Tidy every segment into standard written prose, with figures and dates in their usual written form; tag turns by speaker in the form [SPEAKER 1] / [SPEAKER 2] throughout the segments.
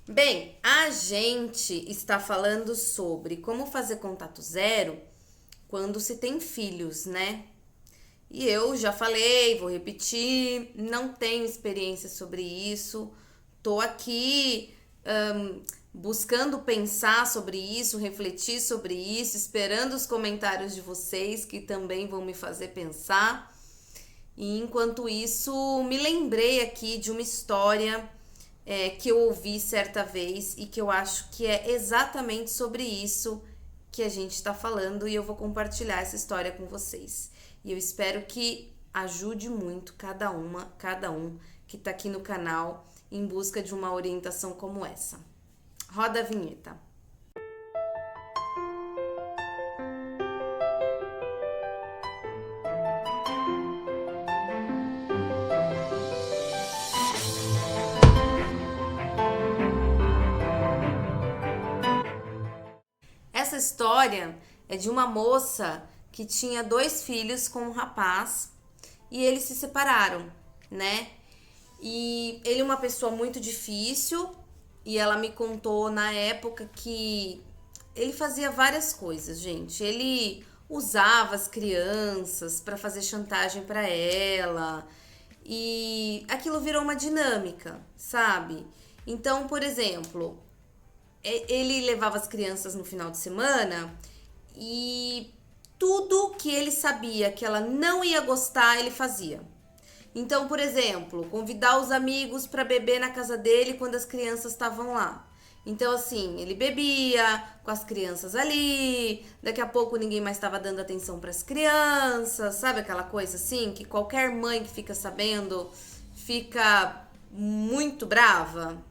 [SPEAKER 1] Bem, a gente está falando sobre como fazer contato zero quando se tem filhos, né? E eu já falei, vou repetir, não tenho experiência sobre isso. Tô aqui buscando pensar sobre isso, refletir sobre isso, esperando os comentários de vocês que também vão me fazer pensar. E enquanto isso, me lembrei aqui de uma história que eu ouvi certa vez e que eu acho que é exatamente sobre isso que a gente está falando e eu vou compartilhar essa história com vocês. E eu espero que ajude muito cada um que está aqui no canal em busca de uma orientação como essa. Roda a vinheta. Essa história é de uma moça que tinha 2 filhos com um rapaz e eles se separaram, né? E ele é uma pessoa muito difícil e ela me contou na época que ele fazia várias coisas, gente. Ele usava as crianças para fazer chantagem para ela e aquilo virou uma dinâmica, sabe? Então, por exemplo, ele levava as crianças no final de semana e tudo que ele sabia que ela não ia gostar, ele fazia. Então, por exemplo, convidar os amigos para beber na casa dele quando as crianças estavam lá. Então, assim, ele bebia com as crianças ali, daqui a pouco ninguém mais estava dando atenção para as crianças, sabe aquela coisa assim que qualquer mãe que fica sabendo fica muito brava?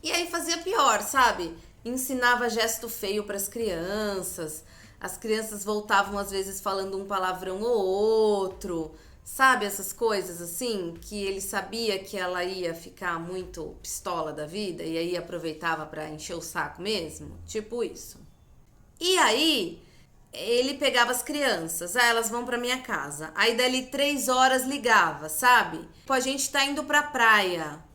[SPEAKER 1] E aí fazia pior, sabe? Ensinava gesto feio para as crianças voltavam às vezes falando um palavrão ou outro, sabe? Essas coisas assim, que ele sabia que ela ia ficar muito pistola da vida e aí aproveitava para encher o saco mesmo, tipo isso. E aí ele pegava as crianças, elas vão pra minha casa. Aí dali 3 horas ligava, sabe? Tipo, a gente tá indo pra praia.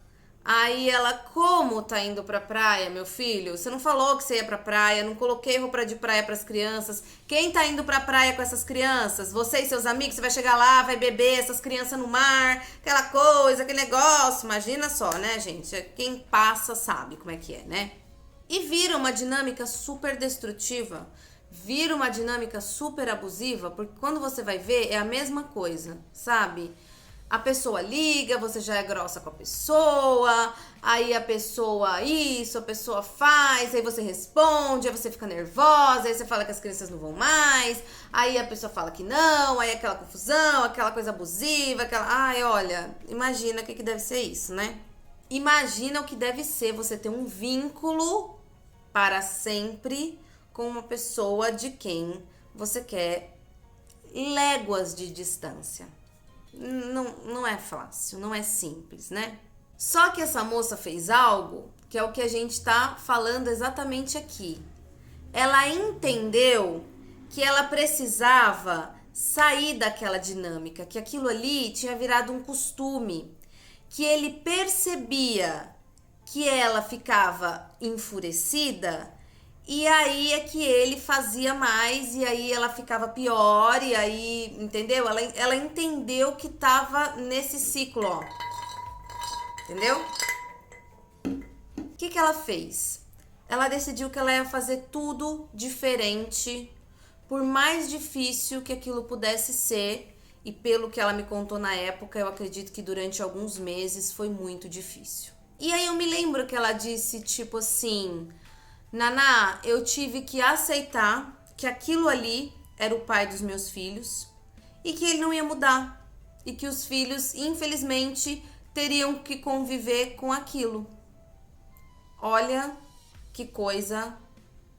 [SPEAKER 1] Aí ela, como tá indo pra praia, meu filho? Você não falou que você ia pra praia, não coloquei roupa de praia pras crianças. Quem tá indo pra praia com essas crianças? Você e seus amigos, você vai chegar lá, vai beber essas crianças no mar, aquela coisa, aquele negócio. Imagina só, né, gente? Quem passa sabe como é que é, né? E vira uma dinâmica super destrutiva, vira uma dinâmica super abusiva, porque quando você vai ver é a mesma coisa, sabe? A pessoa liga, você já é grossa com a pessoa, aí a pessoa isso, a pessoa faz, aí você responde, aí você fica nervosa, aí você fala que as crianças não vão mais, aí a pessoa fala que não, aí aquela confusão, aquela coisa abusiva, aquela... Ai, olha, imagina o que deve ser isso, né? Imagina o que deve ser você ter um vínculo para sempre com uma pessoa de quem você quer léguas de distância. Não é fácil, não é simples, né? Só que essa moça fez algo que é o que a gente tá falando exatamente aqui. Ela entendeu que ela precisava sair daquela dinâmica, que aquilo ali tinha virado um costume, que ele percebia que ela ficava enfurecida e aí é que ele fazia mais e aí ela ficava pior e aí, entendeu? Ela entendeu que tava nesse ciclo, ó. Entendeu? O que ela fez? Ela decidiu que ela ia fazer tudo diferente, por mais difícil que aquilo pudesse ser, e pelo que ela me contou na época, eu acredito que durante alguns meses foi muito difícil. E aí eu me lembro que ela disse, tipo assim, Naná, eu tive que aceitar que aquilo ali era o pai dos meus filhos e que ele não ia mudar. E que os filhos, infelizmente, teriam que conviver com aquilo. Olha que coisa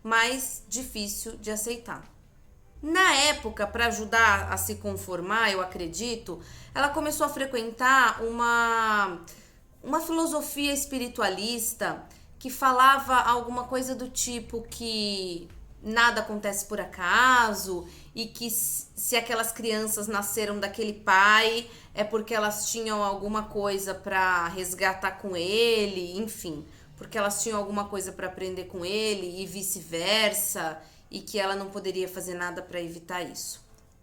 [SPEAKER 1] mais difícil de aceitar. Na época, para ajudar a se conformar, eu acredito, ela começou a frequentar uma filosofia espiritualista que falava alguma coisa do tipo que nada acontece por acaso e que se aquelas crianças nasceram daquele pai é porque elas tinham alguma coisa para resgatar com ele, enfim, porque elas tinham alguma coisa para aprender com ele e vice-versa, e que ela não poderia fazer nada para evitar isso.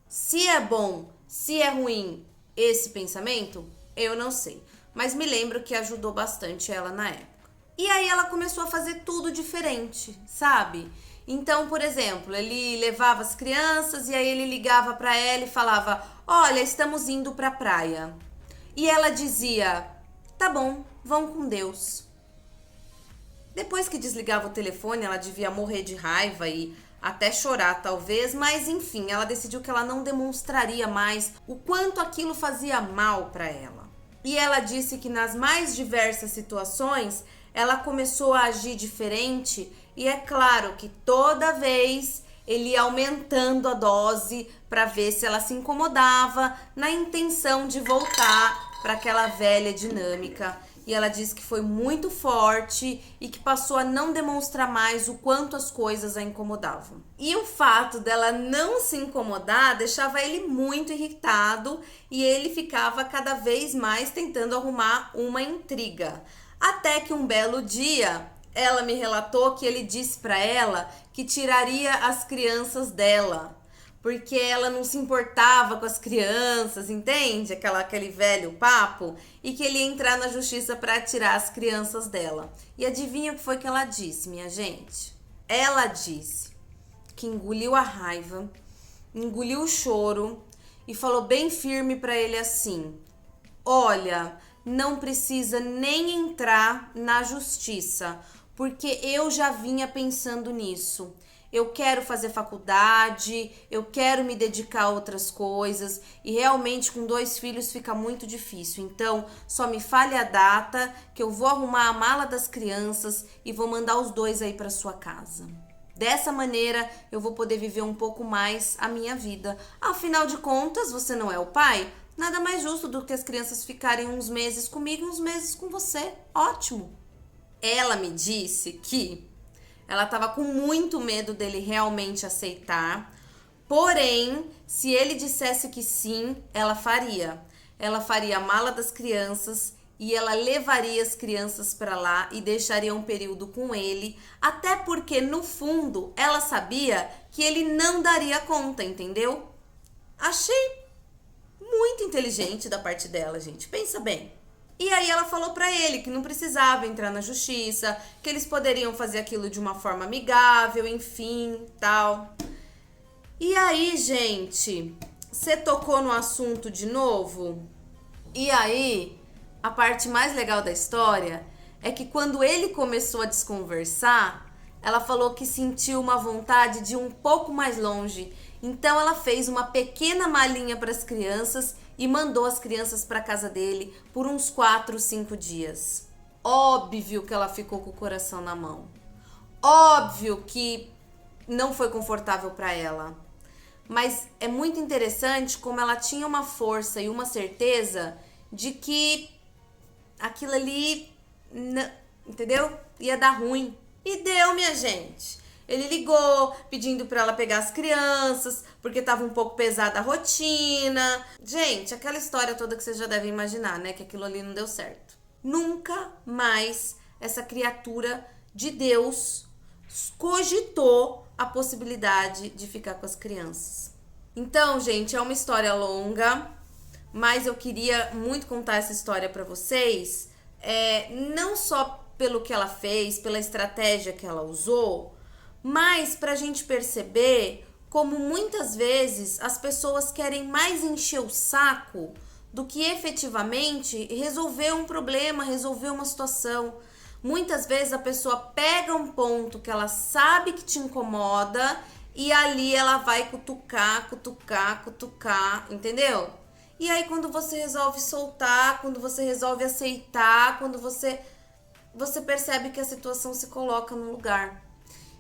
[SPEAKER 1] Se é bom, se é ruim esse pensamento, eu não sei. Mas me lembro que ajudou bastante ela na época. E aí ela começou a fazer tudo diferente, sabe? Então, por exemplo, ele levava as crianças e aí ele ligava para ela e falava: "Olha, estamos indo para a praia". E ela dizia: "Tá bom, vão com Deus". Depois que desligava o telefone, ela devia morrer de raiva e até chorar, talvez, mas enfim, ela decidiu que ela não demonstraria mais o quanto aquilo fazia mal para ela. E ela disse que nas mais diversas situações, ela começou a agir diferente e é claro que toda vez ele ia aumentando a dose para ver se ela se incomodava na intenção de voltar para aquela velha dinâmica. E ela disse que foi muito forte e que passou a não demonstrar mais o quanto as coisas a incomodavam. E o fato dela não se incomodar deixava ele muito irritado e ele ficava cada vez mais tentando arrumar uma intriga. Até que um belo dia, ela me relatou que ele disse para ela que tiraria as crianças dela, porque ela não se importava com as crianças, entende? Aquele velho papo, e que ele ia entrar na justiça para tirar as crianças dela. E adivinha o que foi que ela disse, minha gente? Ela disse que engoliu a raiva, engoliu o choro e falou bem firme para ele assim: "Olha, não precisa nem entrar na justiça, porque eu já vinha pensando nisso. Eu quero fazer faculdade, eu quero me dedicar a outras coisas e realmente com 2 filhos fica muito difícil. Então, só me fale a data que eu vou arrumar a mala das crianças e vou mandar os 2 aí para sua casa. Dessa maneira, eu vou poder viver um pouco mais a minha vida. Afinal de contas, você não é o pai? Nada mais justo do que as crianças ficarem uns meses comigo e uns meses com você. Ótimo." Ela me disse que ela estava com muito medo dele realmente aceitar, porém, se ele dissesse que sim, ela faria. Ela faria a mala das crianças e ela levaria as crianças para lá e deixaria um período com ele, até porque no fundo ela sabia que ele não daria conta, entendeu? Achei muito inteligente da parte dela, gente. Pensa bem. E aí ela falou pra ele que não precisava entrar na justiça, que eles poderiam fazer aquilo de uma forma amigável, enfim, tal. E aí, gente, você tocou no assunto de novo? E aí, a parte mais legal da história é que quando ele começou a desconversar, ela falou que sentiu uma vontade de ir um pouco mais longe. Então ela fez uma pequena malinha para as crianças e mandou as crianças para casa dele por uns 4, 5 dias. Óbvio que ela ficou com o coração na mão. Óbvio que não foi confortável para ela. Mas é muito interessante como ela tinha uma força e uma certeza de que aquilo ali, entendeu? Ia dar ruim. E deu, minha gente. Ele ligou pedindo para ela pegar as crianças, porque estava um pouco pesada a rotina. Gente, aquela história toda que vocês já devem imaginar, né? Que aquilo ali não deu certo. Nunca mais essa criatura de Deus cogitou a possibilidade de ficar com as crianças. Então, gente, é uma história longa, mas eu queria muito contar essa história para vocês, não só pelo que ela fez, pela estratégia que ela usou, mas para a gente perceber como muitas vezes as pessoas querem mais encher o saco do que efetivamente resolver um problema, resolver uma situação. Muitas vezes a pessoa pega um ponto que ela sabe que te incomoda e ali ela vai cutucar, entendeu? E aí quando você resolve soltar, quando você resolve aceitar, quando você percebe que a situação se coloca no lugar.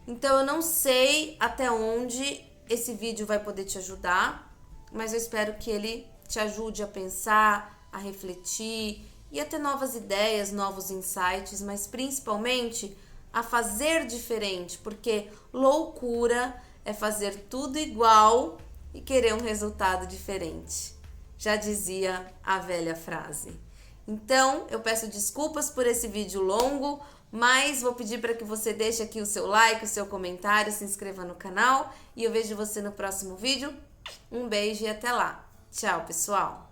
[SPEAKER 1] Então eu não sei até onde esse vídeo vai poder te ajudar, mas eu espero que ele te ajude a pensar, a refletir e a ter novas ideias, novos insights, mas principalmente a fazer diferente, porque loucura é fazer tudo igual e querer um resultado diferente. Já dizia a velha frase. Então, eu peço desculpas por esse vídeo longo, Mas vou pedir para que você deixe aqui o seu like, o seu comentário, se inscreva no canal e eu vejo você no próximo vídeo. Um beijo e até lá. Tchau, pessoal!